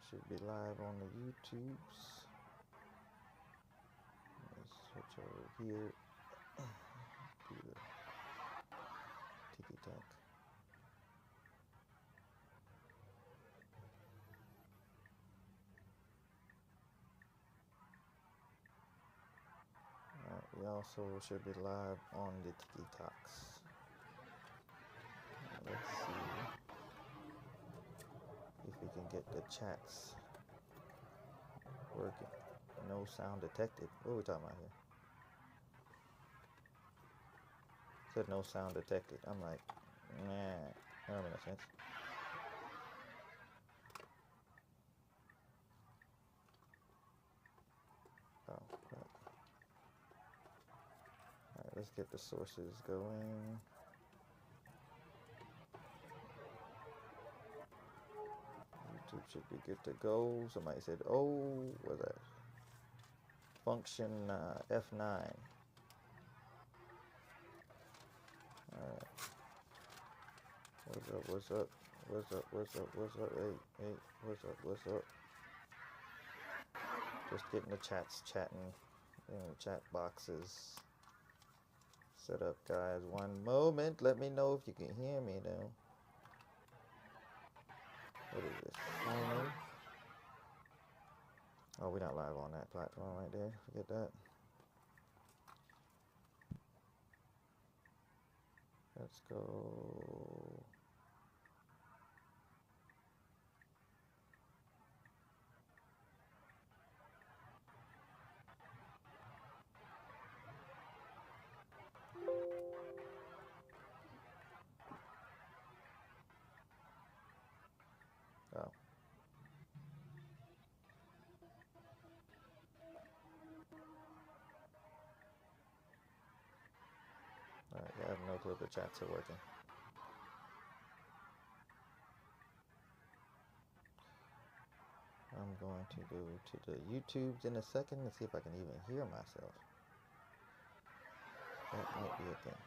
should be live on the YouTubes. Let's switch over here to the TikTok. We also should be live on the TikToks. Let's see if we can get the chats working. No sound detected. What are we talking about here? Said no sound detected. I'm like, nah, that don't make no sense. Oh, crap. Alright, let's get the sources going. YouTube should be good to go. Somebody said, oh, what's that? Function F9. Alright. What's up, what's up? What's up, what's up, what's up? Hey, what's up, what's up? Just getting the chats chatting in the chat boxes set up, guys. One moment. Let me know if you can hear me now. What is this? Oh, we're not live on that platform right there. Forget that. Let's go. Oh. Alright, I have no clue if the chats are working. I'm going to go to the YouTubes in a second and see if I can even hear myself. That might be a thing.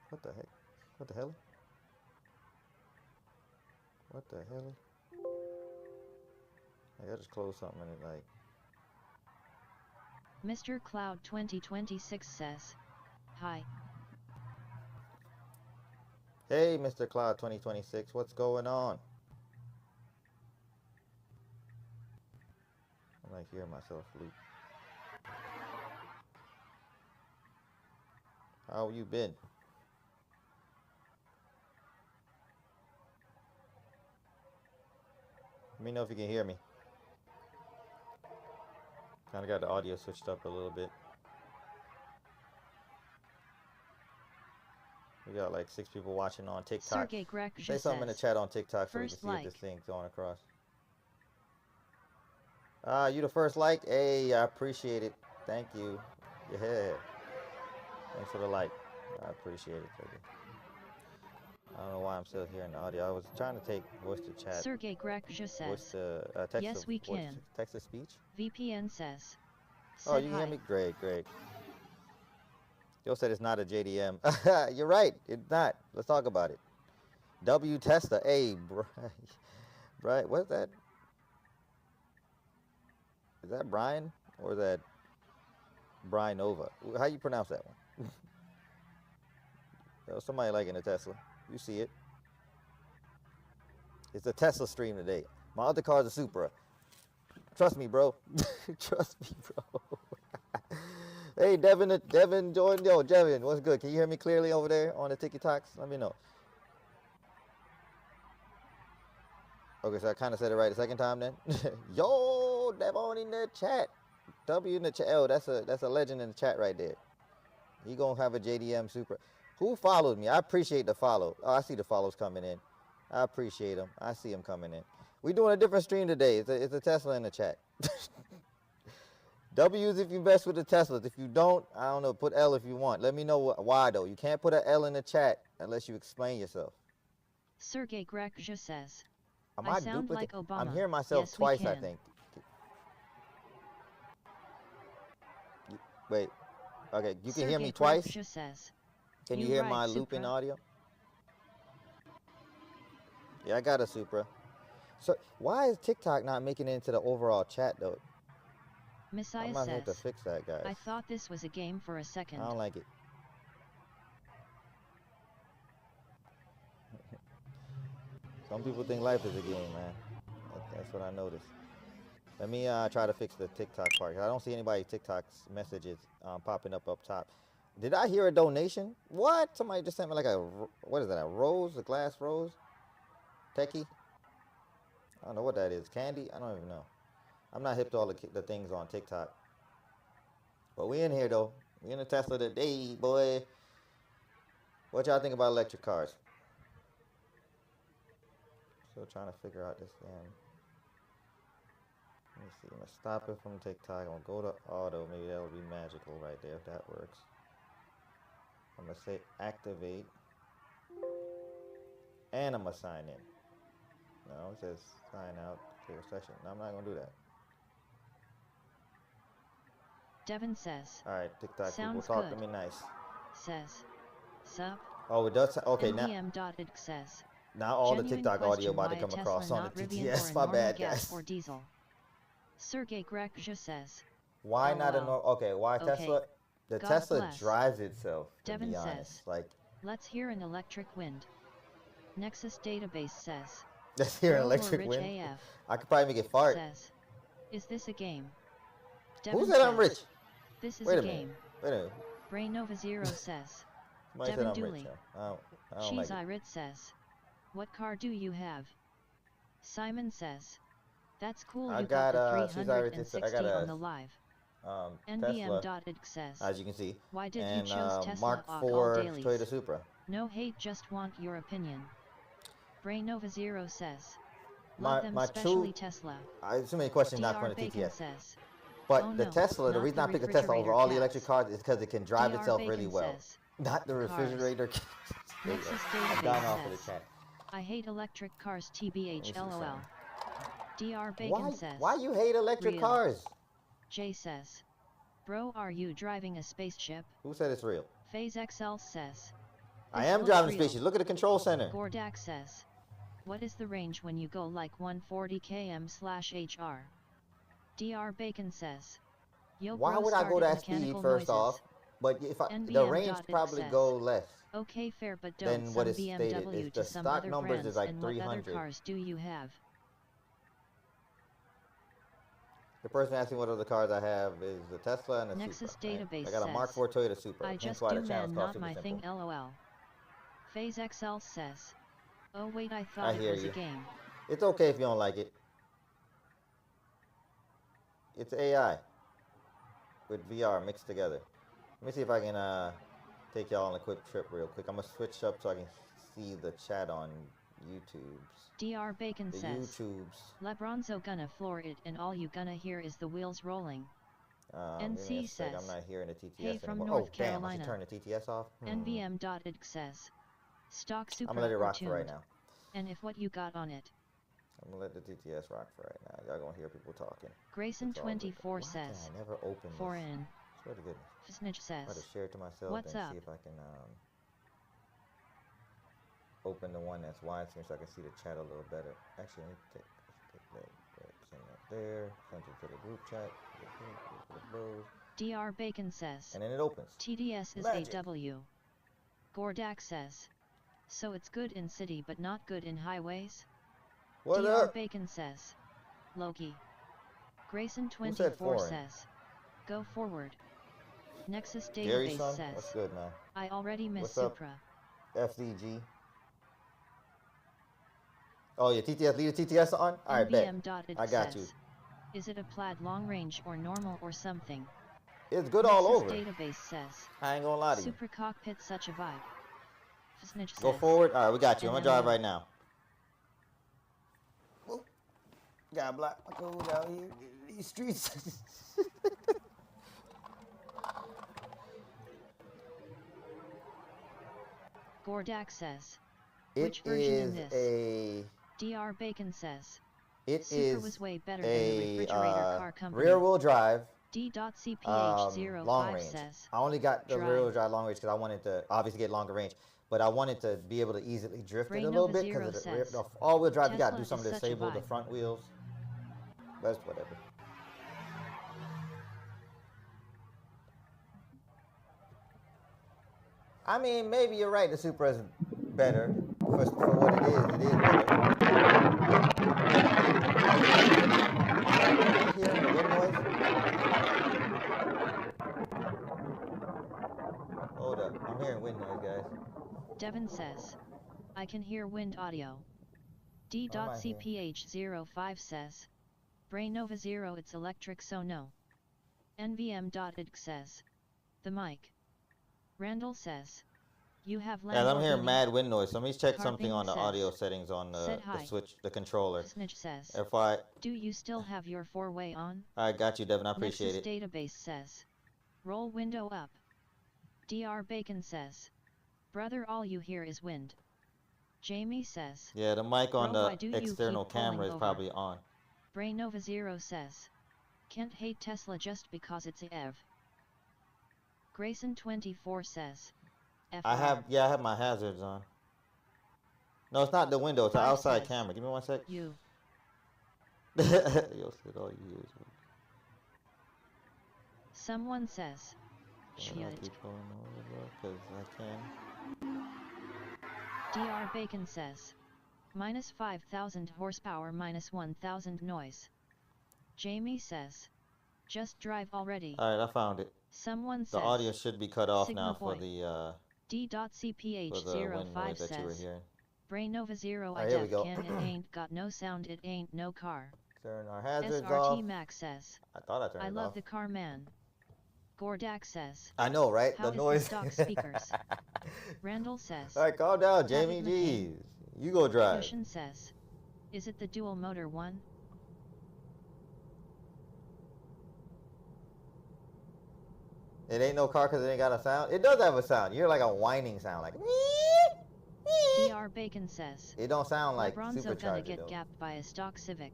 What the heck? What the hell? What the hell? I just closed something and it like... Mr. Cloud 2026 says, hi. Hey, Mr. Cloud 2026, what's going on? I'm like hearing myself loop. How you been? Let me know if you can hear me. Kind of got the audio switched up a little bit. We got like 6 people watching on TikTok. Say something in the chat on TikTok so we can see if this thing's going across. You the first like? Hey, I appreciate it. Thank you. Yeah. Thanks for the like. I appreciate it. I don't know why I'm still hearing the audio. I was trying to take voice to chat. Sergey Grekja says, text yes, we can. Text to speech? VPN says, oh, you can hear me? Great, great. Joe said it's not a JDM. You're right. It's not. Let's talk about it. W Tesla. Hey, Brian. What's that? Is that Brian? Or is that Brian Nova? How you pronounce that one? Yo, somebody liking a Tesla. You see it. It's a Tesla stream today. My other car is a Supra. Trust me, bro. Trust me, bro. Hey, Devin joined. Yo, Devin, what's good? Can you hear me clearly over there on the TikToks? Let me know. Okay, so I kind of said it right the second time then. Yo, Devon in the chat. W in the chat. Oh, that's a legend in the chat right there. He gonna have a JDM Supra. Who followed me? I appreciate the follow. Oh, I see the follows coming in. I appreciate them. I see them coming in. We doing a different stream today. It's a Tesla in the chat. W's if you invest with the Teslas. If you don't, I don't know, put L if you want. Let me know why, though. You can't put an L in the chat unless you explain yourself. Sergey Grekja says, I sound like Obama. I'm hearing myself yes, twice, I think. Wait. Okay, you can hear me twice? Says, can you hear my looping audio? Yeah, I got a Supra. So why is TikTok not making it into the overall chat though? I Messiah might have to says, fix that, guys. I thought this was a game for a I second. don't like it. Some people think life is a game, man. That's what I noticed. Let me try to fix the TikTok part. I don't see anybody TikTok's messages popping up top. Did I hear a donation? What? Somebody just sent me like what is that? A rose? A glass rose? Techie? I don't know what that is. Candy? I don't even know. I'm not hip to all the things on TikTok. But we in here though. We in a Tesla today, boy. What y'all think about electric cars? Still trying to figure out this damn. Let me see. I'm gonna stop it from TikTok. I'm gonna go to auto. Maybe that'll be magical right there if that works. I'm gonna say activate. And I'm gonna sign in. No, it says sign out, clear session. No, I'm not gonna do that. Devin says, Alright, TikTok people, sounds talk good. to me nice. Says, sup? Oh, it does. Okay, NVM.it says, now all the genuine TikTok audio question, about to why a come Tesla across on the not Rivian TTS. or a My normal bad, gas guys. or diesel? Sergey Grekja says, Why not a LOL. normal? Okay, why Okay. Tesla? The God Tesla bless. drives itself. To Devin be says, honest, like let's hear an electric wind. Nexus database says, let's hear an bro or electric rich wind. AF I could probably make it fart. says, is this a game? Who Devin said I'm says, rich? this is Wait a a minute. game. Wait a minute. Brainova Zero says, Somebody Devin said I'm Dooley. rich. Yo. I don't Cheese like it. Irit says, what car do you have? Simon says, that's cool, I you got the Cheese Irish. I 360 got on the live. Tesla, NVM.it says, as you can see, why did and you choose Tesla Mark all IV dailies? Toyota Supra. No hate, just want your opinion. Brainova Zero says, My love them, my especially true. Tesla. I assume any questions not DR from the Bacon TTS. says, But oh the no, Tesla, the not reason the I pick a Tesla over refrigerator all the cats. electric cars is because it can drive DR itself Bacon really well. says, Not the cars. refrigerator. Nexus I'm database dying off of the says, chat. I hate electric cars, TBH see LOL. something. DR Bacon says, Why you hate electric real. cars? Jay says, bro, are you driving a spaceship? Who said it's real? Phase XL says, I this am looks driving real. spaceship. Look at the control center. Gordak says, what is the range when you go like 140 km/h? DR Bacon says, yo Why bro, would I go started that speed mechanical first noises. off? But if the NVM. range It probably says, go less okay, fair, but than don't what some is stated. BMW It's to the some stock other numbers brands. is like And what other 300. cars do you have? The person asking what other cars I have is the Tesla and the Nexus Supra. Right? database I got a Mark says, IV Toyota Supra. I Hence just why do the channel's man, called not Super my Simple. thing, LOL. Phase XL says, oh wait, I I thought it hear was you. a game. It's okay if you don't like it. It's AI with VR mixed together. Let me see if I can take y'all on a quick trip real quick. I'm gonna switch up so I can see the chat on YouTube's. DR Bacon The says, YouTube's. Lebronzo gonna floor it and all you gonna hear is the wheels rolling. Give me NC a sec. says, I'm not hearing the TTS hey from anymore. North Oh damn! I should Carolina. turn the TTS off. NVM.it says, stock Supra I'm gonna let it or rock for tuned. right now. And if what you got on it. I'm gonna let the TTS rock for right now. Y'all gonna hear people talking. Grayson24 Why says, can I never open this? foreign. Swear to goodness. Fisnich I'm about says, to share it to myself what's and up? see if I can open the one that's widescreen so I can see the chat a little better. Actually, let me take that, send that there, send it to the group chat, DR Bacon says, and then it opens. TDS is Magic. AW. Gordak says, so it's good in city but not good in highways? What DR up? Bacon says, Loki. Who said Grayson24 foreign? says, go forward. Nexus Gary's database son? says, What's good, man? I already miss What's up? Supra. FDG. Oh yeah, TTS. Leave the TTS on. All right, bet. NVM.it I got says, you. is it a plaid long range or normal or something? It's good Nexus all over. database says, I ain't gonna lie to you. Supra cockpit such a vibe. Fisnich Go says, forward. All right, we got you. I'm gonna drive NMO. right now. Whoop. Gotta block my code out here. These streets. Gordak says, It which version in is this? a. DR Bacon says, It Supra is was way better than the refrigerator car company. rear-wheel drive. D.CPH05 long range. says, I only got the drive. rear-wheel drive long range because I wanted to obviously get longer range. but I wanted to be able to easily drift it a little Brainova bit Zero because says, the all-wheel drive, you gotta do Tesla something is to such a disable the vibe. front wheels. But it's whatever. I mean, maybe you're right. The Supra is better for what it is. It is better. You hearing the wind noise? Hold up, I'm hearing wind noise, guys. Devin says, I can hear wind audio. What am I hearing? D.CPH05 says, Brainova Zero it's electric so no. NVM.idk says, the mic. Randall says, you have Lamborghini. Yeah, I'm hearing mad wind noise. So let me check something Carping on the says, audio settings on the switch, the controller. Snitch says, FY. do you still have your four-way on? I got you, Devin. I appreciate Nexus it. Database says, roll window up. Dr. Bacon says, brother all you hear is wind. Jamie says, Yeah, the mic on why the do you external keep pulling camera is over? probably on. Brainova Zero says, can't hate Tesla just because it's a EV. Grayson24 says, FR. I have my hazards on. No, it's not the window. It's the outside says, camera. Give me 1 sec. You. Yo, said all you use. Someone says, shit. Keep going over because I can. Dr. Bacon says, minus 5,000 horsepower, minus 1,000 noise. Jamie says, just drive already. All right, I found it. Someone says, the audio should be cut off Sigma now for Boy. the D.CPH05 says, Brainova Zero I def can it ain't got no sound it ain't no car. Turn our hazards SRT off. Max says, I thought I turned it off. I love the car man. Gordak says, I know, right? How The noise. is the stock speakers? Randall says, All right, calm down, Jamie. Jeez. You go drive. Cushion says, is it the dual motor one? It ain't no car because it ain't got a sound. It does have a sound. You're like a whining sound, like. Dr. Bacon says, It don't sound like Lebronzo gonna supercharger get though. gapped by a stock Civic.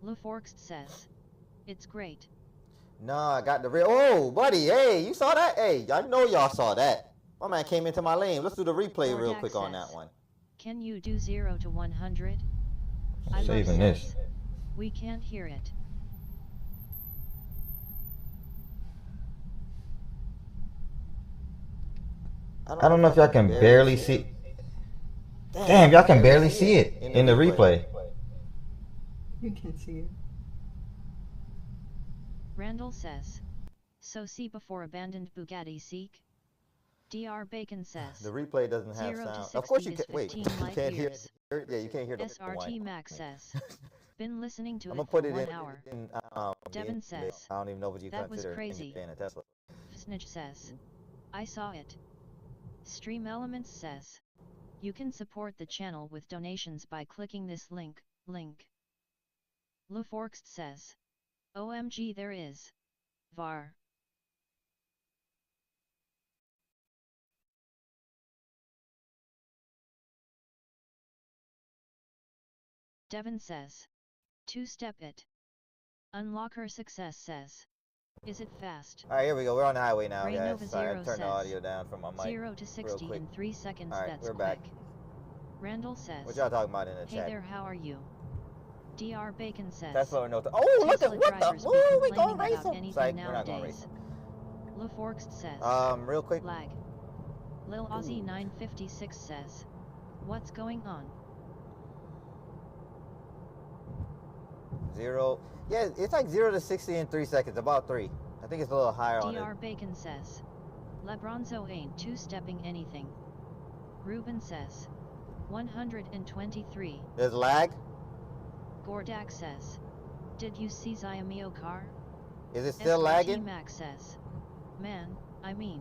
LeForks says, it's great. No, I got the real. Oh, buddy, hey, you saw that? Hey, I know y'all saw that. My man came into my lane. Let's do the replay real quick on that one. Can you do 0 to 100? I Saving love this. says, we can't hear it. I don't know if y'all can barely see. Damn, y'all can barely see it in the replay. You can see it. Randall says, so see before abandoned Bugatti Seek? Dr. Bacon says, The replay doesn't have 0 to sound. 60 Of course you is can. Wait, 15 you light can't hear. years. Yeah, you can't hear the SRT whine. Max says, been listening to I'm it gonna put for it 1 hour. in Devin says, I don't even know what you that was consider crazy. being a Tesla. Snitch says, I saw it. Stream Elements says, you can support the channel with donations by clicking this link. LeForks says, OMG there is. VAR. Devin says, two-step it. Unlocker Success says, is it fast? All right, here we go. We're on the highway now, guys. Brainova Sorry, I Zero turned the says, audio down from my mic. 0 to 60 in 3 seconds. All right, That's we're quick. back. Randall says, What y'all talking about in the hey chat? there, how are you? Dr. Bacon says, Tesla or no? Oh, look at Tesla what the? drivers be Ooh, we gonna complaining race about them. anything Psych, we're not gonna race nowadays. LeForks says, real quick. lag. Lil Aussie 956 says, what's going on? 0. Yeah, it's like 0 to 60 in 3 seconds. About 3. I think it's a little higher on it. Dr. Bacon says, Lebronzo ain't two-stepping anything. Ruben says, 123. There's lag. Gordak says, did you see Xiaomio car? Is it still lagging? Max says, man, I mean.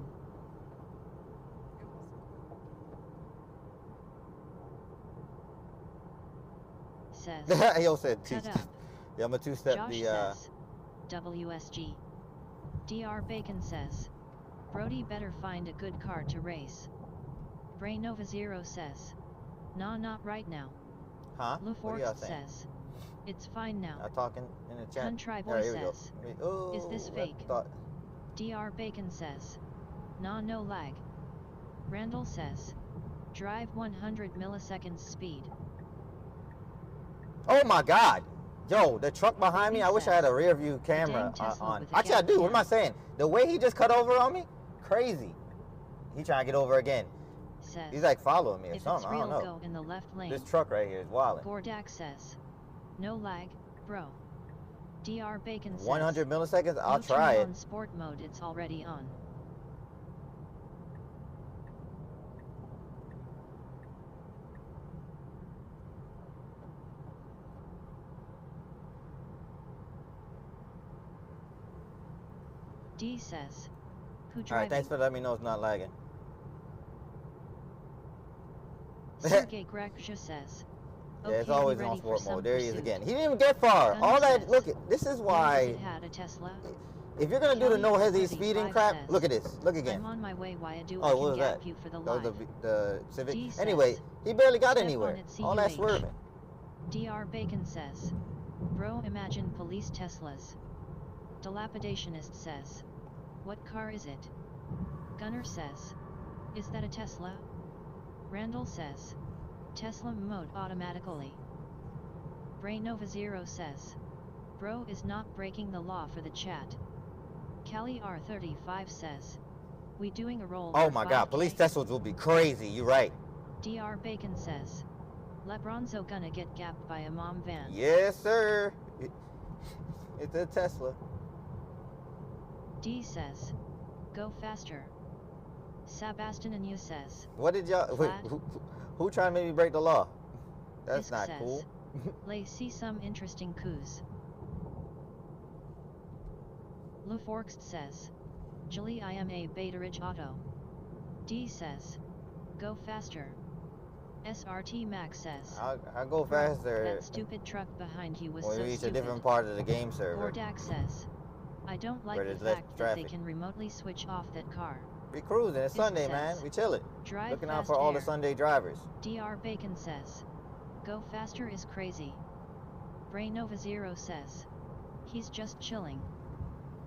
Says, Yo said two. cut up. Yeah, I'm a two-step. Josh The says, WSG. Dr. Bacon says, Brody better find a good car to race. Brainova Zero says, nah, not right now. huh? What are y'all LeForks saying? says, it's fine now. I'm talking in the chat. Country All Boy right, here we go. says, Oh, is this I fake? thought- Dr. Bacon says, nah, no lag. Randall says, drive 100 milliseconds speed. Oh my God. Yo, the truck behind me, I wish I had a Says, rear view "The camera dang Tesla on. with a Actually, I gap do. What am I can." saying? The way he just cut over on me, crazy. He trying to get over again. Says, He's like following me or if something. it's I real, don't know. go in the left lane. This truck right here is wilding. Gordak says, no lag, bro. Dr. Bacon says, 100 milliseconds? I'll no, try turn it. on sport mode, it's already on. D says, who All right, driving? thanks for letting me know it's not lagging. Sergey Greksha says, Yeah, it's okay, always we on ready sport for some mode. There he is pursuit. again. He didn't even get far. Gunner All that, says, look, this is "And if why, it had a Tesla?" if you're going to do the Kelly no hesitation 35 speeding crap, says, look at this. Look again. I'm on my way, why I do Oh, I what can was gap that? you for the That was live. the Civic. D says, Anyway, he barely got "Step anywhere. on it, All that CUH." swerving. Dr. Bacon says, bro, imagine police Teslas. Dilapidationist says, what car is it? Gunner says, is that a Tesla? Randall says, Tesla mode automatically. Brainova Zero says, bro is not breaking the law for the chat. Cali R35 says, we doing a roll. Oh for my God, 5K? police Teslas will be crazy. You're right. Dr. Bacon says, Lebronzo gonna get gapped by a mom van. Yes, sir. It's a Tesla. D says, go faster. Sebastian and you says, What did y'all? Wait, Flat. who trying to make me break the law? That's Fisk not says, cool. Lay see some interesting coups. LeForks says, Julie I am a Beta-Ridge Auto. D says, go faster. SRT Max says, I'll go "Bro, faster that stupid truck behind you was when so we reach stupid." a different part of the game server. Gordak says, I don't like Where the there's less fact that they traffic. can remotely switch off that car. We cruising. It's Fisk Sunday, man. says, We chilling. Drive Looking out fast for all the air. Sunday drivers. Dr. Bacon says, go faster is crazy. Brainova Zero says, he's just chilling.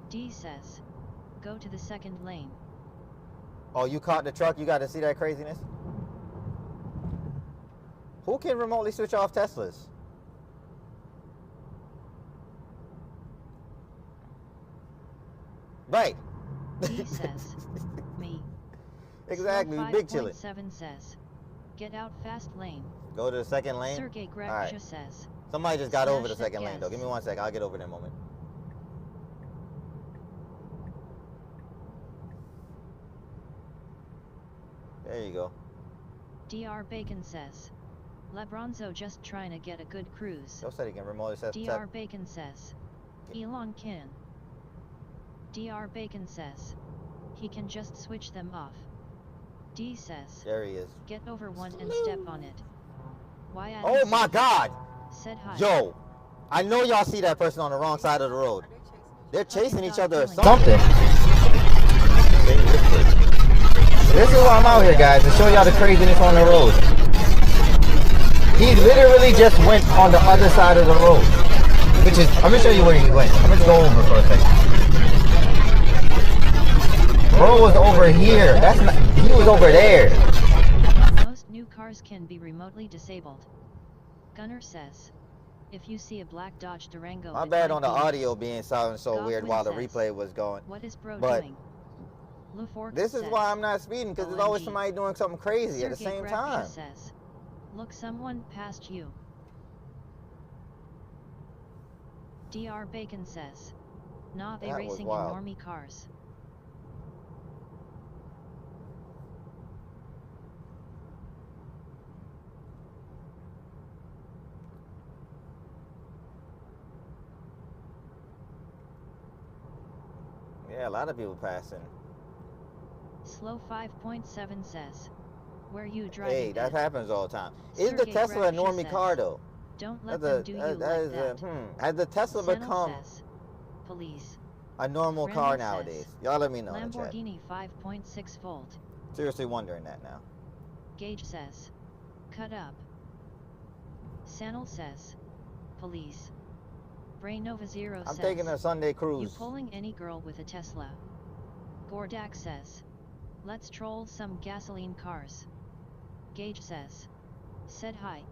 D says, go to the second lane. Oh, you caught the truck? You got to see that craziness? Who can remotely switch off Teslas? Right. D says, me. Exactly. Slow Big chillin'. 5.7 says, get out fast lane. Go to the second lane. Sergey Greksha Alright. says, Somebody just got over the Smash that second lane, though. gas. Give me 1 second. I'll get over there in a moment. There you go. Dr. Bacon says, Lebronzo just trying to get a good cruise. Joe said he can remotely set Dr. Bacon says, Elon can. Dr. Bacon says, he can just switch them off. D says, There he is. get over one and step on it. Why Adam Oh my God! said hi. Yo, I know y'all see that person on the wrong side of the road. They're chasing each other or Fucking something. This is why I'm out here, guys, to show y'all the craziness on the road. He literally just went on the other side of the road. Which is, I'm gonna show you where he went. I'm gonna go over for a second. Bro was over here. That's not, he was over there. Most new cars can be remotely disabled. Gunner says, if you see a black Dodge Durango, My it bad might on the be audio being sounding so weird Goblin while the says, replay was going. what is bro But doing? LeForks this is says, why I'm not speeding, because there's always OMG. somebody doing something crazy at the Sergey same Greksha time. says, look, someone passed you. Dr. Bacon says, nah, they That was racing in wild. normie cars. Yeah, a lot of people passing. Slow 5.7 says, where you driving? Hey, that at? happens all the time. Is the Sergey Tesla a Greksha normie says, car though? don't let That's them do you like that. Has the Tesla Sano become says, police. a normal car Randall nowadays? says, Y'all let me know in the chat. Lamborghini 5.6 volt. Seriously wondering that now. Gage says, cut up. Sanel says, police. Brainova Zero I'm says, taking a Sunday you cruise. pulling any girl with a Tesla? Gordak says, Let's troll some gasoline cars. Gage says. Said hi.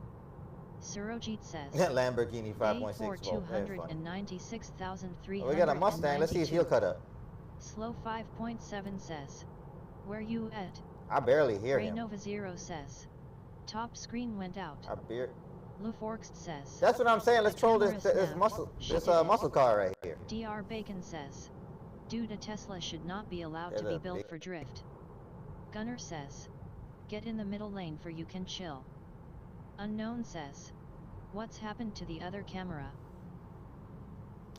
Surojit says. Lamborghini 5.6 for volt. That's funny. 296,392. Oh, we got a Mustang. Let's see if he'll cut up. Slow 5.7 says. Where you at? I barely hear Ray him. Nova 0 says. Top screen went out. Luforkst says. That's what I'm saying. Let's troll this muscle car right here. Dr. Bacon says. Dude, a Tesla should not be allowed to be built for drift. Gunner says. Get in the middle lane for you can chill. Unknown says. What's happened to the other camera?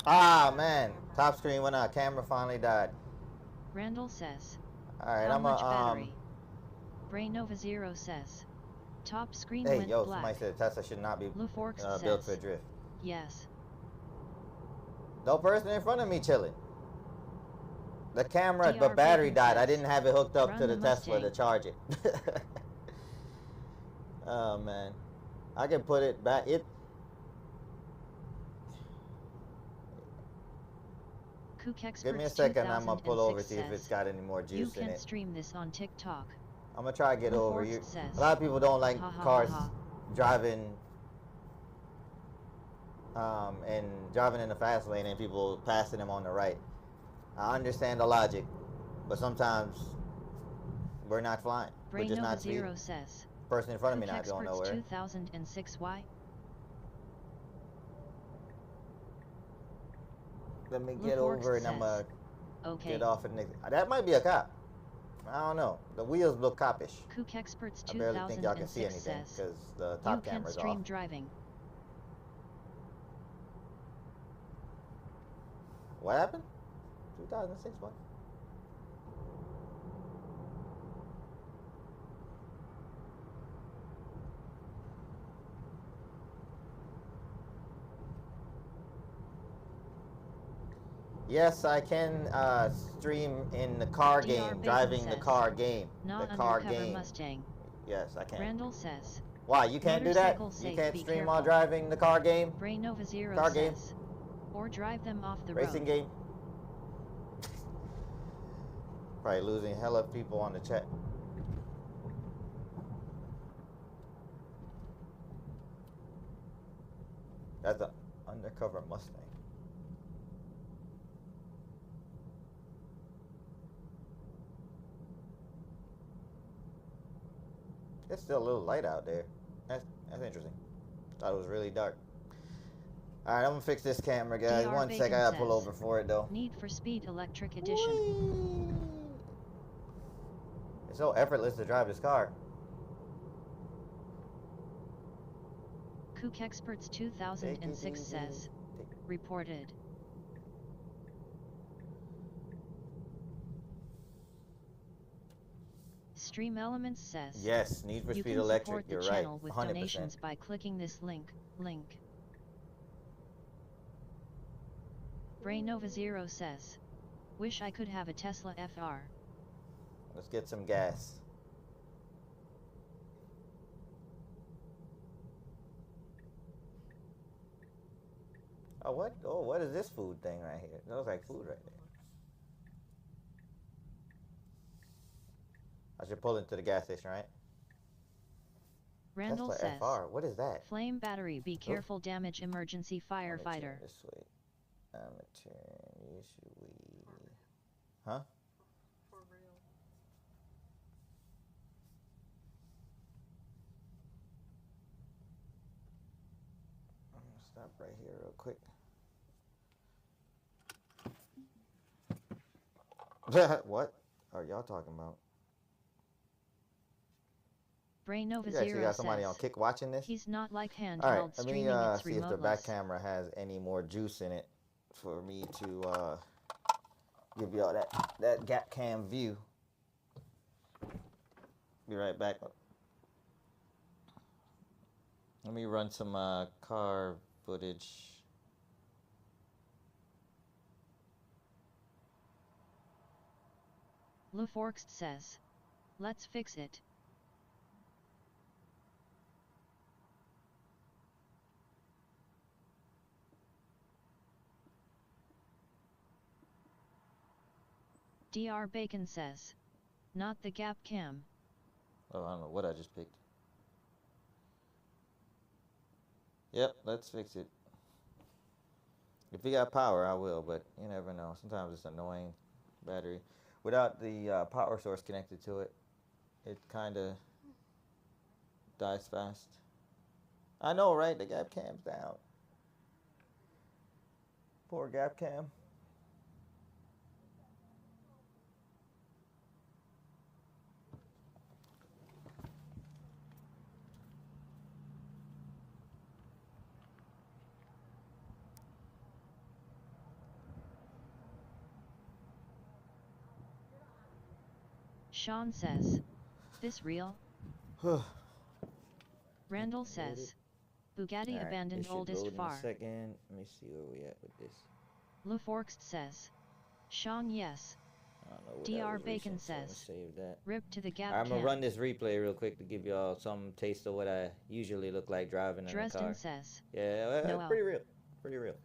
Ah, man. Top screen went out. Camera finally died. Randall says. Alright, I'm battery? Brainova 0 says. Top screen went black. Somebody said Tesla should not be built for drift. Yes. No person in front of me chilling. The camera, the battery died. I didn't have it hooked up to the Tesla to charge it. Oh, man. I can put it back. Give me a second. I'm going to pull over, see if it's got any more juice in it. You can stream this on TikTok. I'm going to try to get over you. A lot of people don't like cars driving and driving in the fast lane and people passing them on the right. I understand the logic, but sometimes we're not flying. We're just not speeding. Person in front of me not going nowhere. 2006 why? Let me get over and I'm gonna get off of Nick. That might be a cop. I don't know. The wheels look copish. Kook Experts I barely think y'all can see anything because the top camera's stream off. Driving. What happened? 2006 what? Yes, I can stream in the car game, driving the car game. Not the car undercover game. Mustang. Yes, I can. Randall says. Why, you can't do that? You can't stream while driving the car game? Brainova 0 car says. Game? Or drive them off the Racing road. game? Probably losing hella people on the chat. That's an undercover Mustang. It's still a little light out there. That's interesting. Thought it was really dark. Alright, I'm gonna fix this camera, guys. One sec, I gotta pull over for it though. Need for Speed Electric Edition. Whee! It's so effortless to drive this car. Kook Experts 2006 says. Reported. Stream Elements says. Yes, Need for Speed Electric. You're right. 100%. You can support the channel with donations by clicking this link. Brainova 0 says. Wish I could have a Tesla FR. Let's get some gas. Oh, what? Oh, what is this food thing right here? That looks like food right there. I should pull into the gas station, right? Randall Tesla says. FR. What is that? Flame battery. Be careful. Damage emergency firefighter. This way. Amateur. Huh? For real. I'm gonna stop right here real quick. What are y'all talking about? Brainova You 0 actually got somebody says, on Kick watching this? He's not like handheld All right, let me streaming. It's see if the back remoteless. camera has any more juice in it for me to give y'all that gap cam view. Be right back. Let me run some car footage. Luforkst says. Let's fix it. Dr. Bacon says. Not the gap cam. Oh, I don't know what I just picked. Yep, let's fix it. If we got power, I will, but you never know. Sometimes it's annoying. Battery. Without the power source connected to it, it kind of dies fast. I know, right? The gap cam's down. Poor gap cam. Sean says, this real? Randall says, Bugatti Alright, abandoned this should oldest load in a far. second. Let me see where we at with this. LeForks says, Sean yes. I don't know what Dr. that was Bacon recent, so I'm gonna says, save that. rip to the gap I'm cam. gonna run this replay real quick to give y'all some taste of what I usually look like driving in a Dresden car. says, Yeah, well, Noel. that's pretty real. Pretty real.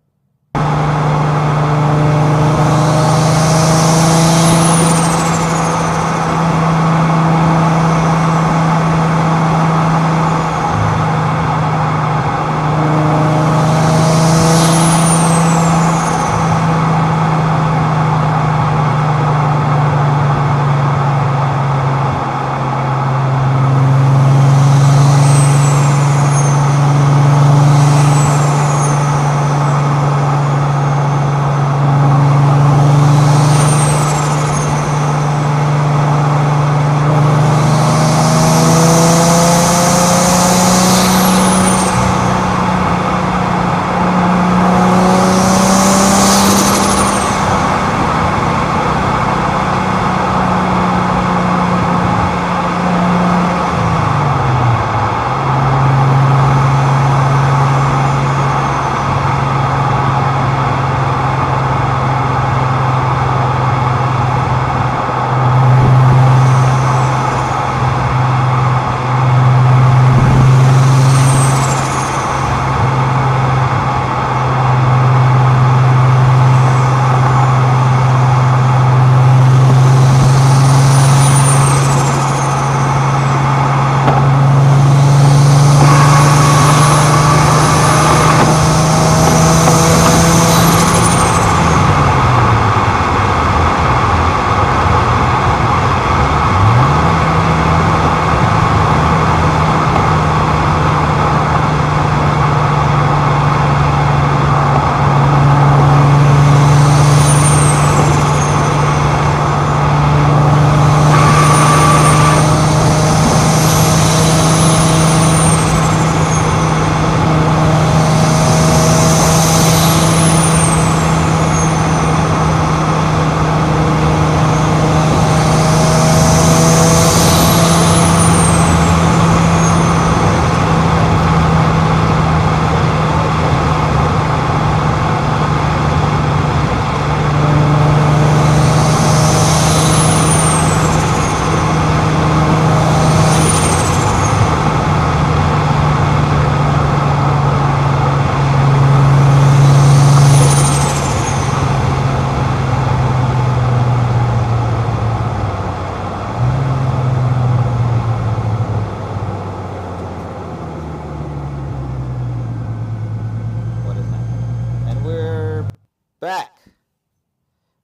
Back.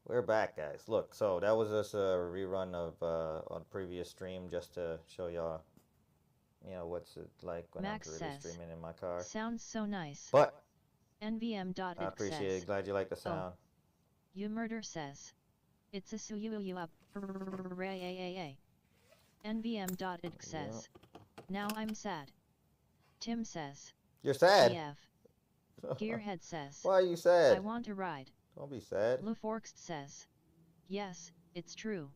We're back, guys. Look, so that was just a rerun of on previous stream just to show y'all, what's it like when Max I'm really says, streaming in my car. sounds so nice. But NVM.it I appreciate says, it. Glad you like the sound. You murder says, it's a su up. NVM.it says, now I'm sad. Tim says, You're sad. EF. Gearhead says, Why are you sad? I want a ride. Don't be sad. LeForks says, yes, it's true.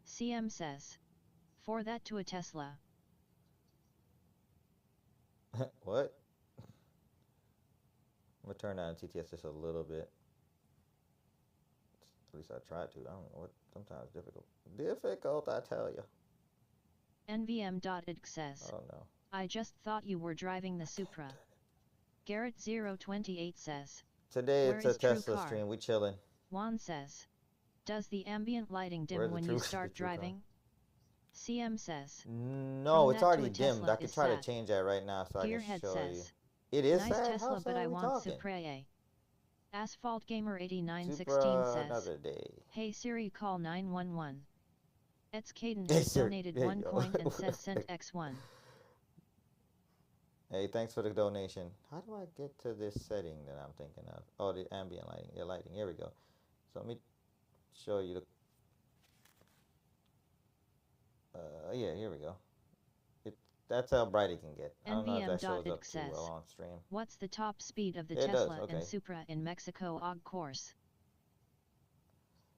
CM says, for that to a Tesla. What? I'm gonna turn down TTS just a little bit. At least I tried to. I don't know what. Sometimes difficult. Difficult, I tell you. NVM.it says, Oh no. I just thought you were driving the Supra. Garrett028 says, Today where it's a is true Tesla car? stream. We chilling. Juan says, Does the ambient lighting dim Where's the when true you the start true car? driving? CM says. No, From it's that to already a dimmed. I Tesla could is try to sad. change that right now so I can Gearhead show you. says. It is Nice sad? How Tesla, but sad I are we want talking? Supra. Asphalt Gamer 8916 Supra says. another day. Hey Siri, call 911. Ets Caden Hey, has sir. donated Hey, 1 yo. point and says sent X1. Hey, thanks for the donation. How do I get to this setting that I'm thinking of? Oh, the ambient lighting. Yeah, lighting. Here we go. So let me show you the. Yeah, here we go. It That's how bright it can get. I don't know if that shows up NVM.id too well says. on stream. What's the top speed of the It does. Tesla and Okay. Supra in Mexico OG course?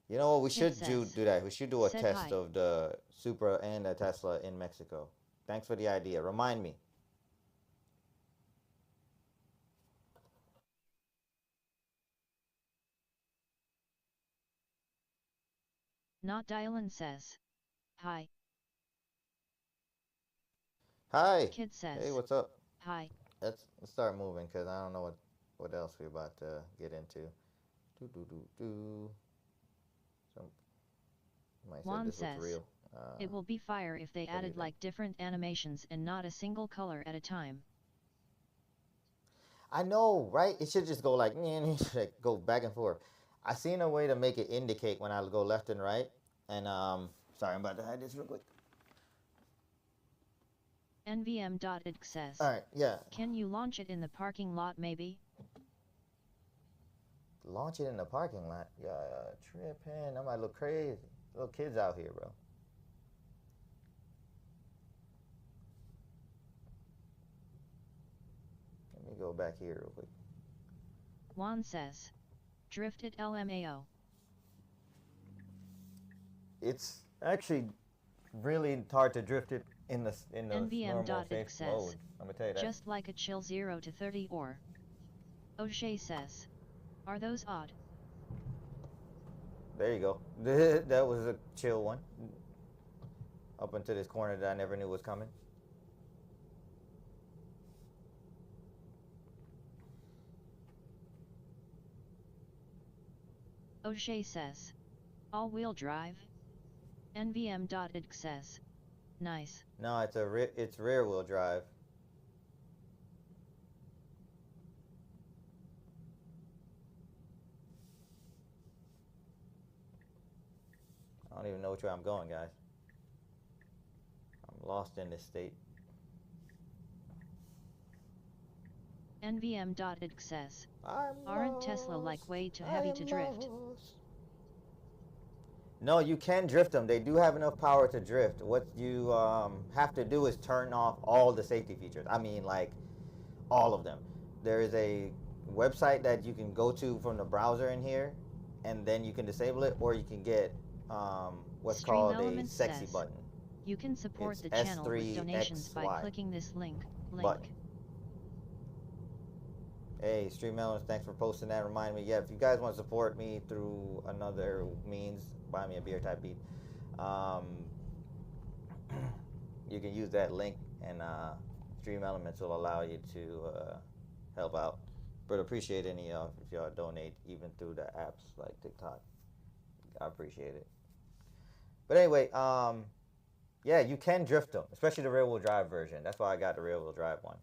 You know what? We Kid should do says. that. We should do a Said test hi. of the Supra and the Tesla in Mexico. Thanks for the idea. Remind me. Not Dylan says. Hi. Hi. Kid says. Hey, what's up? Hi. Let's start moving because I don't know what else we're about to get into. Do do do do. Some might say Juan this looks says. real. It will be fire if they What do you added think? like different animations and not a single color at a time. I know, right? It should just go like go back and forth. I seen a way to make it indicate when I go left and right. And sorry, I'm about to hide this real quick. NVM.id says. All right, yeah. Can you launch it in the parking lot maybe? Launch it in the parking lot. Yeah, tripping. I might look crazy. Little kids out here, bro. Let me go back here real quick. Juan says. Drift it LMAO. It's actually really hard to drift it in the normal safe mode. I'm gonna tell you that. Just like a chill 0 to 30 or. O'Shea says. Are those odd? There you go. That was a chill one. Up into this corner that I never knew was coming. O'Shea says. All-wheel drive? NVM.id says. Nice. No, it's rear wheel drive. I don't even know which way I'm going, guys. I'm lost in this state. NVM.id says. I'm Aren't lost. Tesla like way too heavy to drift? Lost. No, you can drift them. They do have enough power to drift. What you have to do is turn off all the safety features. I mean, like, all of them. There is a website that you can go to from the browser in here, and then you can disable it, or you can get what's Stream called a Elements sexy says, button. You can support It's the channel with donations by S3XY clicking this link. button. Hey, Stream Elements, thanks for posting that. Remind me, yeah, if you guys want to support me through another means, buy me a beer type beat. You can use that link, and Stream Elements will allow you to help out. But appreciate any of if y'all donate, even through the apps like TikTok. I appreciate it. But anyway, yeah, you can drift them, especially the rear wheel drive version. That's why I got the rear wheel drive one.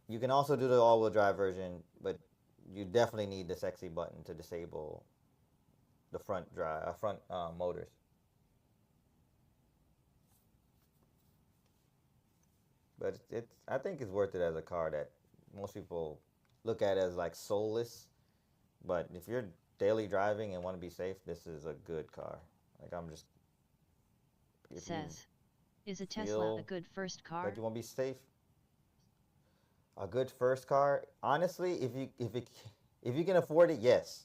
You can also do the all wheel drive version, but you definitely need the sexy button to disable the front motors. But I think it's worth it as a car that most people look at as like soulless. But if you're daily driving and want to be safe, this is a good car. Like I'm just. Says, is a Tesla a good first car? Like you want to be safe. A good first car, honestly, if you can afford it, yes.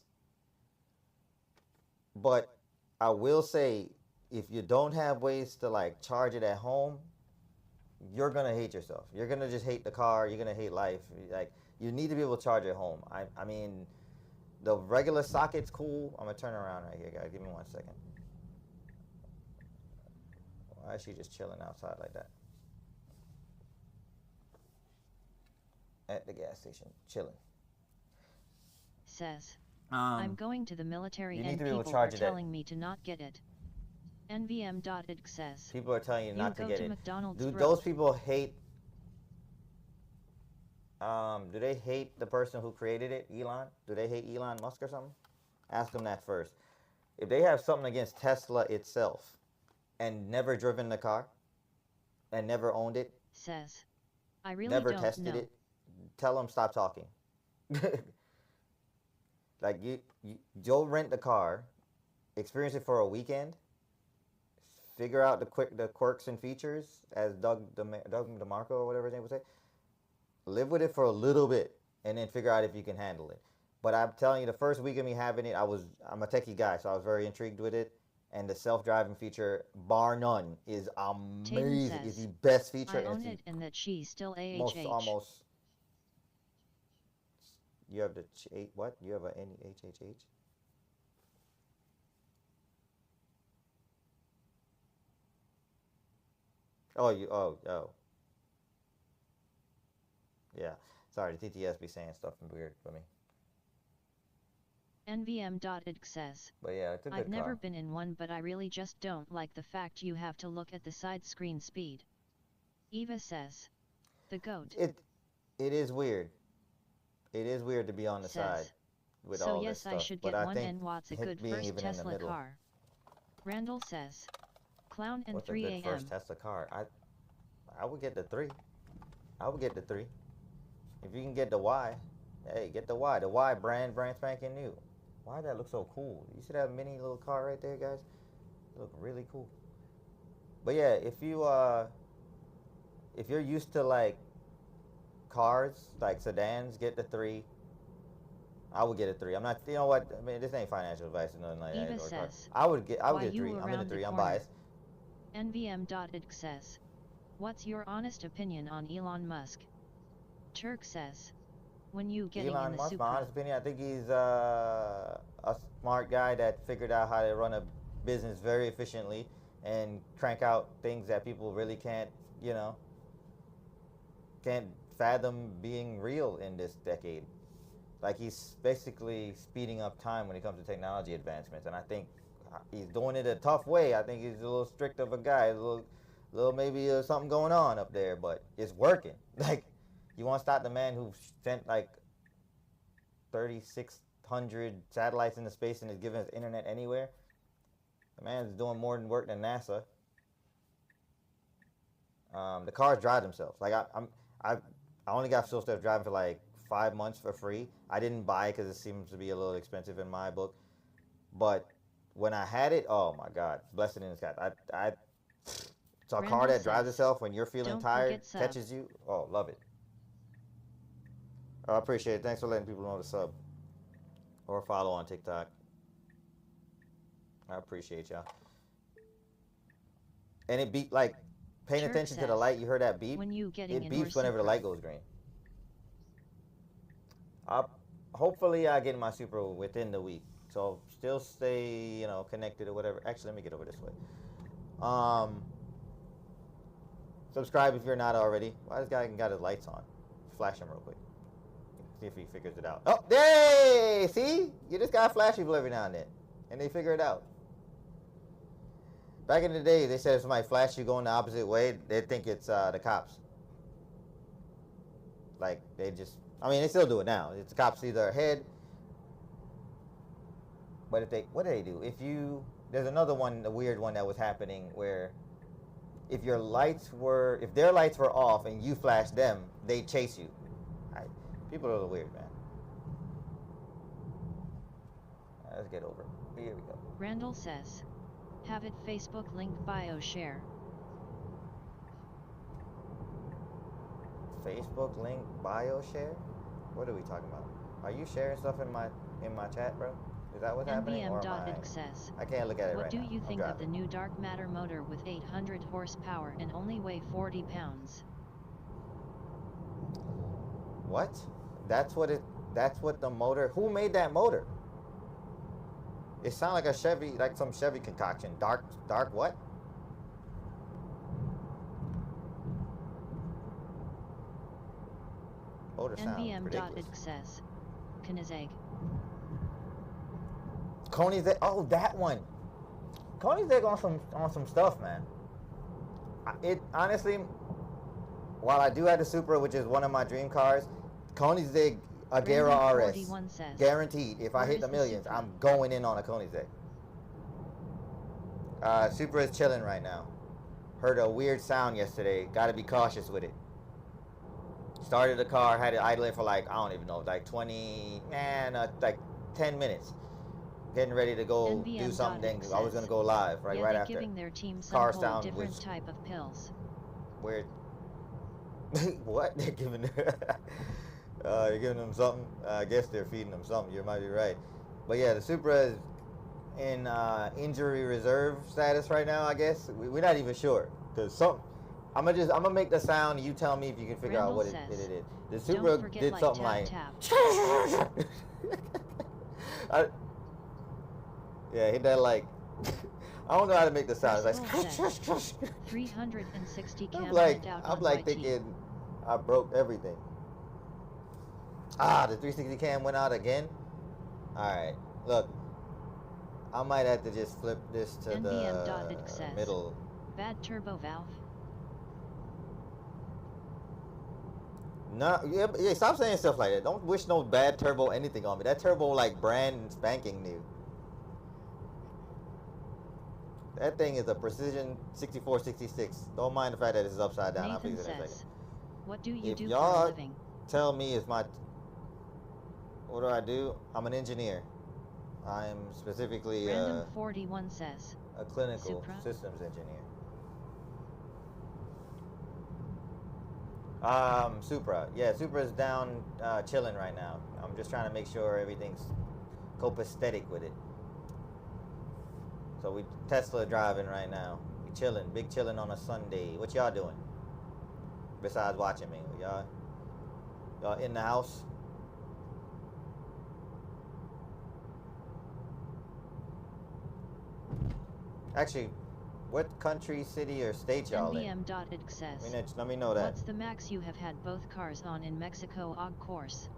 But I will say, if you don't have ways to like charge it at home, you're gonna hate yourself. You're gonna just hate the car. You're gonna hate life. Like you need to be able to charge at home. I mean, the regular socket's cool. I'm gonna turn around right here, guys. Give me 1 second. Why is she just chilling outside like that? At the gas station, chilling. Says. I'm going to the military You need and to be able to people are charge it at. telling me to not get it. NVM.id says. People are telling you You not to go get to it. McDonald's, Do bro. those people hate? Do they hate the person who created it, Elon? Do they hate Elon Musk or something? Ask them that first. If they have something against Tesla itself and never driven the car and never owned it, Says. I really never don't tested know. it, tell them stop talking. Like you'll rent the car, experience it for a weekend, figure out the quirks and features, as Doug DeMarco or whatever his name would say. Live with it for a little bit, and then figure out if you can handle it. But I'm telling you, the first week of me having it, I'm a techie guy, so I was very intrigued with it. And the self-driving feature, bar none, is amazing. Says, it's the best feature. I own it and that she's still AHH. Most almost. You have the what? You have a NHHH? Oh. Yeah. Sorry, the TTS be saying stuff weird for me. NVM.id says. But yeah, it's a good I've never car. been in one, but I really just don't like the fact you have to look at the side screen speed. Eva says. The GOAT. It is weird. It is weird to be on the side with so all yes, this stuff. I should but get I one, think and what's a good being first even in the Tesla middle. car? Randall says. Clown and What's 3 a good first a.m. Tesla car? I would get the 3. I would get the 3. If you can get the Y, hey, get the Y. The Y brand spanking new. Why does that look so cool? You see that mini little car right there, guys? It look really cool. But yeah, if you're used to like cars, like sedans, get the 3. I would get a 3. I'm not. You know what? I mean, this ain't financial advice or nothing like Eva that. says. I would get a 3. You I'm in the 3. I'm corner. biased. NVM.id says. What's your honest opinion on Elon Musk? Turk says. When you getting Elon in the Musk, Supra? my honest opinion, I think he's a smart guy that figured out how to run a business very efficiently and crank out things that people really can't fathom being real in this decade. Like, he's basically speeding up time when it comes to technology advancements, and I think he's doing it a tough way. I think he's a little strict of a guy, a little maybe something going on up there, but it's working. Like, you want to stop the man who sent like 3,600 satellites into space and is giving us internet anywhere? The man's doing more work than NASA. The cars drive themselves. Like I only got full self driving for like 5 months for free. I didn't buy it because it seems to be a little expensive in my book. But when I had it, oh my God, blessed in disguise. It's a car that drives itself when you're feeling tired, catches you. Oh, love it. I appreciate it. Thanks for letting people know to sub or follow on TikTok. I appreciate y'all. And it beep, like, paying attention to the light. You heard that beep? It beeps whenever the light goes green. Hopefully I get my Supra within the week. So still stay, connected or whatever. Actually, let me get over this way. Subscribe if you're not already. Why this guy got his lights on? Flash him real quick. See if he figures it out. Oh, hey! See? You just gotta flash people every now and then. And they figure it out. Back in the day, they said if somebody flashed you going the opposite way, they'd think it's the cops. Like, they still do it now. It's the cops see their head. But what do they do? There's another one, a weird one that was happening where if their lights were off and you flashed them, they chase you. People are a little weird, man. Let's get over it. Here we go. Randall says. Have it Facebook link bio share. Facebook link bio share? What are we talking about? Are you sharing stuff in my chat, bro? Is that what's happening? Or says. I can't look at it right now. What do you think of the new dark matter motor with 800 horsepower and only weigh 40 pounds? What? That's what the motor. Who made that motor? It sounds like a Chevy, like some Chevy concoction. Dark what? Motor sound ridiculous. NVM.id says. Kanizeg. Koenigsegg. Oh, that one. Koenigsegg on some stuff, man. It honestly, while I do have the Supra, which is one of my dream cars, Koenigsegg Agera RS, says, guaranteed. If I hit the millions, I'm going in on a Koenigsegg. Supra is chilling right now. Heard a weird sound yesterday. Got to be cautious with it. Started the car, had it idling for like, I don't even know, like 10 minutes. Getting ready to go do something. Then I was gonna go live right after. Giving their team some car whole sound different was type of pills. weird. What? They're giving you're giving them something. I guess they're feeding them something. You might be right. But yeah, the Supra is in injury reserve status right now. I guess we're not even sure because I'm gonna make the sound. You tell me if you can figure out what it is. The Supra did something like. Yeah, hit that like. I don't know how to make the sound. It's like 360 I'm like thinking I broke everything. The 360 cam went out again. All right, look. I might have to just flip this to the middle. Bad turbo valve. No, yeah, stop saying stuff like that. Don't wish no bad turbo anything on me. That turbo like brand spanking new. That thing is a Precision 6466. Don't mind the fact that it's upside down. I'll fix it in a second. What do you do for a living? Tell me is what do I do? I'm an engineer. I'm specifically Random 41 says a clinical Supra? systems engineer. Supra. Yeah, Supra's down chilling right now. I'm just trying to make sure everything's copacetic with it. So we Tesla driving right now. We chilling, big chilling on a Sunday. What y'all doing? Besides watching me, y'all in the house? Actually, what country, city, or state y'all in? NVM.id says, let me know that. What's the max you have had both cars on in Mexico OG course?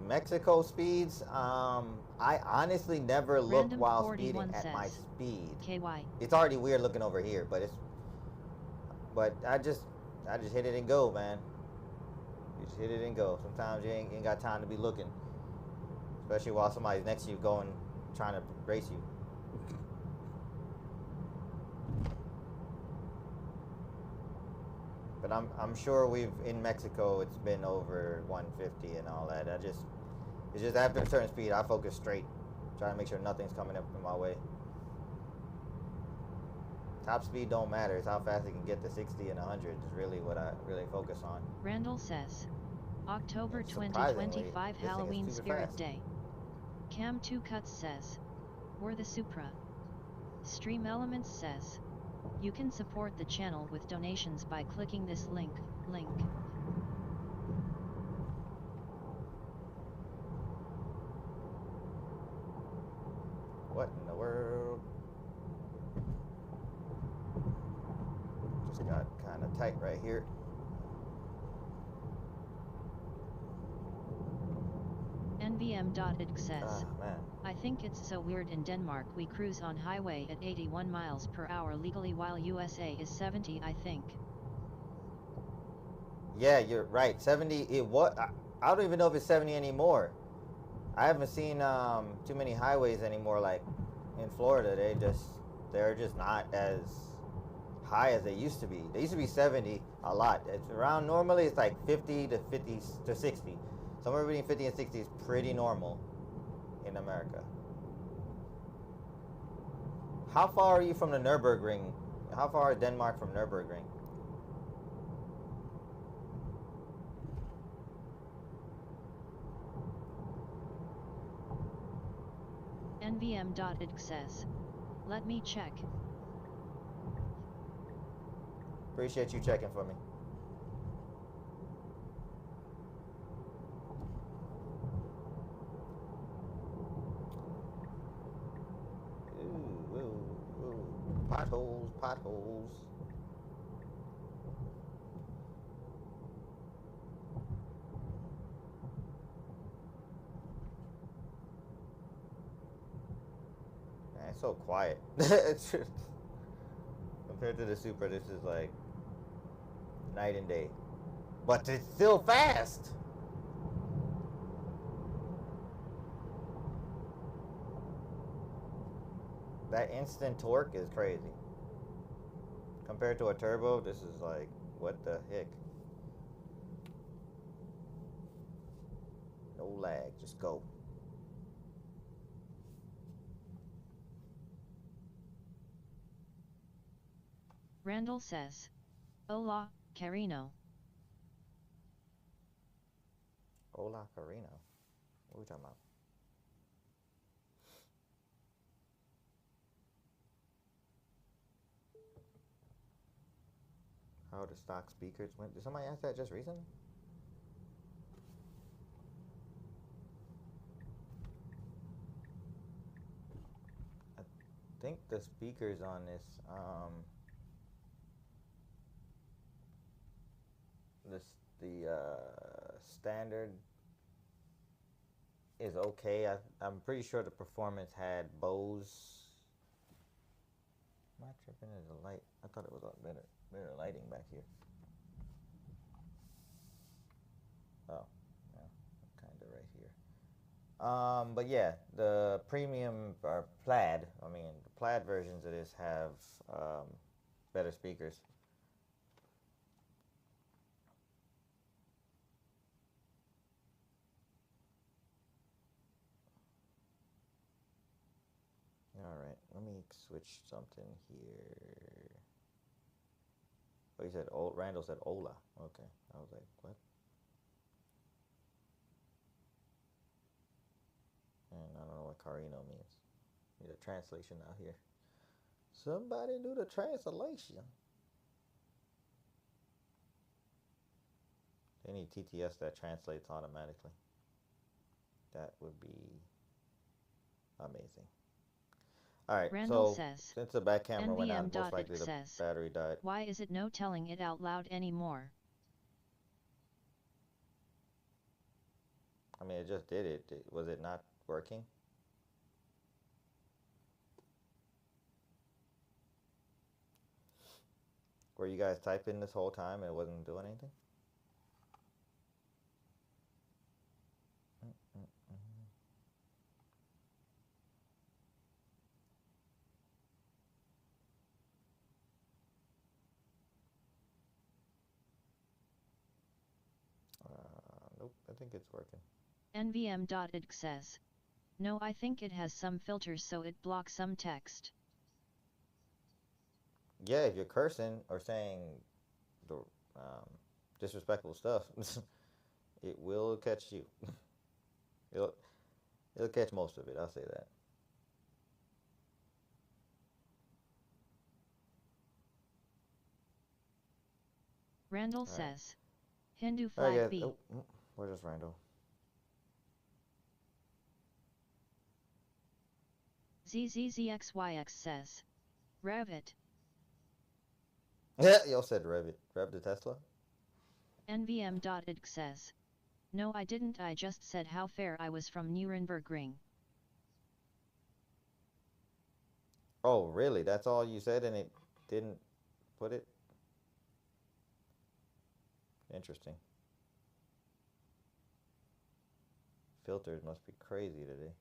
Mexico speeds, I honestly never looked while speeding at my speed. KY. It's already weird looking over here, but I just hit it and go, man. You just hit it and go. Sometimes you ain't got time to be looking, especially while somebody's next to you trying to race you. But I'm sure in Mexico it's been over 150 and all that. It's just after a certain speed I focus straight, trying to make sure nothing's coming up in my way. Top speed don't matter. It's how fast it can get to 60 and 100 is really what I really focus on. Randall says, October 2025 Halloween Spirit Day. Cam 2 Cuts says, we're the Supra. Stream Elements says, you can support the channel with donations by clicking this link. What in the world? Just got kind of tight right here. NVM.id says, man. I think it's so weird in Denmark we cruise on highway at 81 miles per hour legally while USA is 70, I think. Yeah, you're right. 70, I don't even know if it's 70 anymore. I haven't seen too many highways anymore like in Florida. They're just not as high as they used to be. They used to be 70 a lot. It's around, normally it's like 50 to 50 to 60. Somewhere between 50 and 60 is pretty normal in America. How far are you from the Nürburgring? How far is Denmark from Nürburgring? NVM.id says, let me check. Appreciate you checking for me. Potholes. it's so quiet. It's just, compared to the Supra, this is like night and day. But it's still fast. That instant torque is crazy. Compared to a turbo, this is like, what the heck? No lag, just go. Randall says, Hola, Carino. Hola, Carino. What are we talking about? How the stock speakers went. Did somebody ask that just recently? I think the speakers on this standard is okay. I'm pretty sure the performance had Bose. Am I tripping? Is the light? I thought it was a better lighting back here. Oh, yeah, kind of right here. But yeah, the premium or plaid. I mean, the plaid versions of this have better speakers. All right, let me switch something here. Oh, he said old. Randall said Ola. Okay, I was like, what? And I don't know what Carino means. Need a translation out here. Somebody do the translation. They need TTS that translates automatically. That would be amazing. All right, Randall so says, since the back camera went out, most likely the says, battery died. Why is it no telling it out loud anymore? I mean, it just did it. Was it not working? Were you guys typing this whole time and it wasn't doing anything? Nope, I think it's working. nvm.id says, no, I think it has some filters so it blocks some text. Yeah, if you're cursing or saying the disrespectful stuff, it will catch you. It'll catch most of it. I'll say that. Randall says, Hindu flag yeah. B. Oh, where's this Randall? ZZZXYX says, Rev it. Yeah, y'all said rev it. Rev the Tesla? nvm.id says, no, I didn't. I just said how fair I was from Nuremberg. Oh, really? That's all you said and it didn't put it? Interesting. Filters must be crazy today.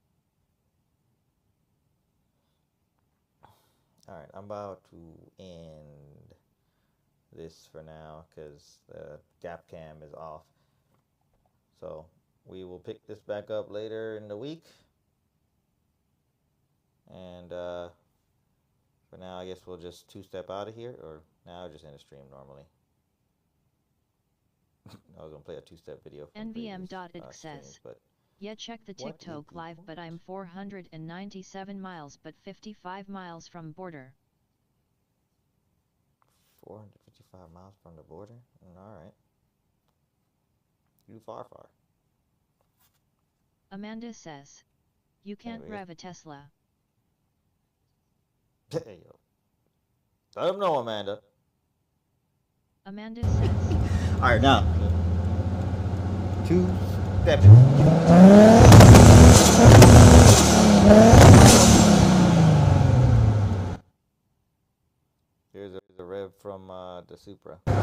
Alright, I'm about to end this for now because the gap cam is off. So we will pick this back up later in the week. And for now, I guess we'll just two-step out of here, or now just end the stream normally. I was going to play a two-step video from nvm.id says, but yeah, check the TikTok live, but I'm 497 miles but 55 miles from border. 455 miles from the border? Alright. You far. Amanda says, you can't rev a Tesla. Hey, yo. Let him know, Amanda. Amanda says. Alright, now. Two steps. the Supra. There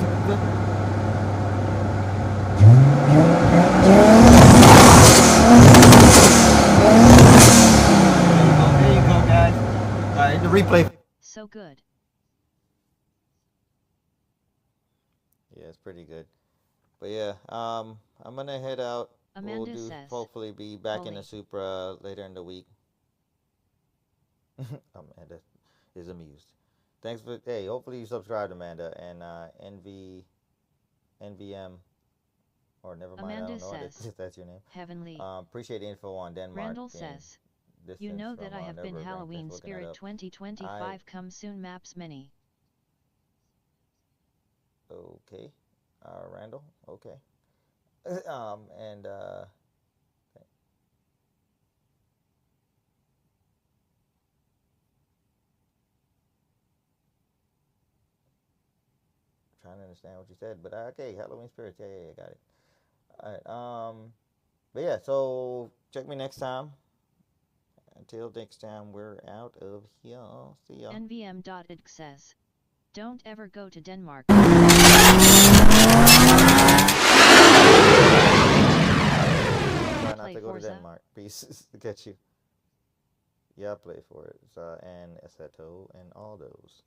you go, guys. The replay. So good. Yeah, it's pretty good. But yeah, I'm gonna head out. Amanda says, hopefully be back in the Holy. Supra later in the week. Amanda is amused. Thanks for hey. Hopefully you subscribed, Amanda, and NVM, or never mind. Amanda I don't know says, if that's your name. Heavenly. Appreciate the info on Denmark. Randall being says, you distance know from that I have been Nuremberg. Thanks Halloween for looking that Spirit up. 2025 come soon maps mini. Okay, Randall. Okay, and trying to understand what you said, but okay, Halloween spirits. Yeah, got it. All right. But yeah, so check me next time. Until next time, we're out of here. See ya. NVM.id says, don't ever go to Denmark. Try not Play to go to Forza. Denmark. Peace. Catch you. Yeah, play for it. And Assetto and all those.